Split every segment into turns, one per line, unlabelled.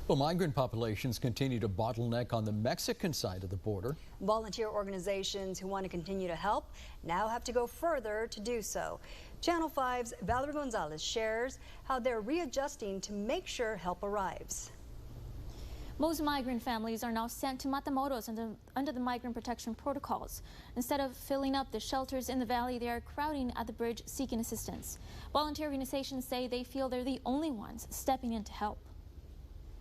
Well, migrant populations continue to bottleneck on the Mexican side of the border.
Volunteer organizations who want to continue to help now have to go further to do so. Channel 5's Valerie Gonzalez shares how they're readjusting to make sure help arrives.
Most migrant families are now sent to Matamoros under the migrant protection protocols. Instead of filling up the shelters in the valley, they are crowding at the bridge seeking assistance. Volunteer organizations say they feel they're the only ones stepping in to help.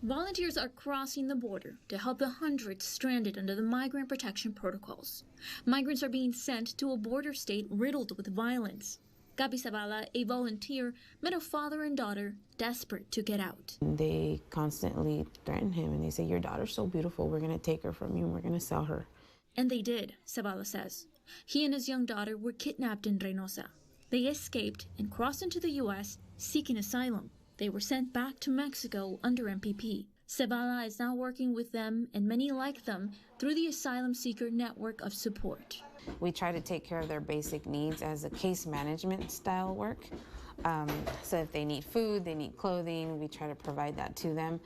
Volunteers are crossing the border to help the hundreds stranded under the migrant protection protocols. Migrants are being sent to a border state riddled with violence. Gabi Zavala, a volunteer, met a father and daughter desperate to get out.
They constantly threaten him and they say, "Your daughter's so beautiful, we're going to take her from you and we're going to sell her."
And they did, Zavala says. He and his young daughter were kidnapped in Reynosa. They escaped and crossed into the U.S. seeking asylum. They were sent back to Mexico under MPP. Zavala is now working with them and many like them through the Asylum Seeker Network of Support.
We try to take care of their basic needs as a case management style work. So if they need food, they need clothing, we try to provide that to them.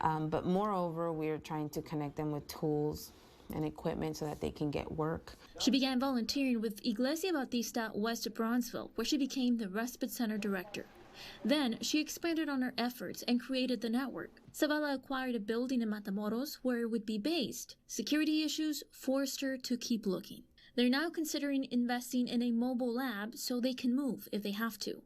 But moreover, we are trying to connect them with tools and equipment so that they can get work.
She began volunteering with Iglesia Bautista west of Bronzeville, where she became the Respite Center director. Then she expanded on her efforts and created the network. Zavala acquired a building in Matamoros where it would be based. Security issues forced her to keep looking. They're now considering investing in a mobile lab so they can move if they have to.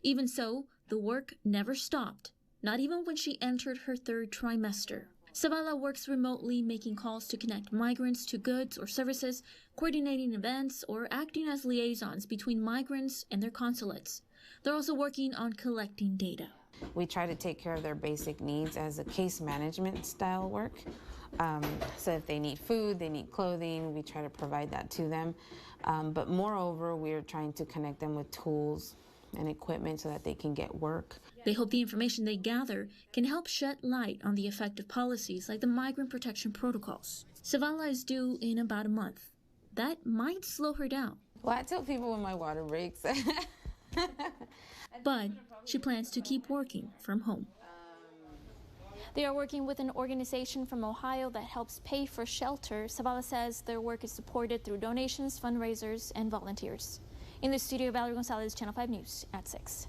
Even so, the work never stopped, not even when she entered her third trimester. Zavala works remotely, making calls to connect migrants to goods or services, coordinating events, or acting as liaisons between migrants and their consulates. They're also working on collecting data.
We try to take care of their basic needs as a case management style work. So if they need food, they need clothing, we try to provide that to them. But moreover, we are trying to connect them with tools and equipment so that they can get work.
They hope the information they gather can help shed light on the effect of policies like the migrant protection protocols. Zavala is due in about a month. That might slow her down.
Well, I tell people when my water breaks.
But she plans to keep working from home. They are working with an organization from Ohio that helps pay for shelter. Zavala says their work is supported through donations, fundraisers, and volunteers. In the studio, Valerie Gonzalez, Channel 5 News at 6.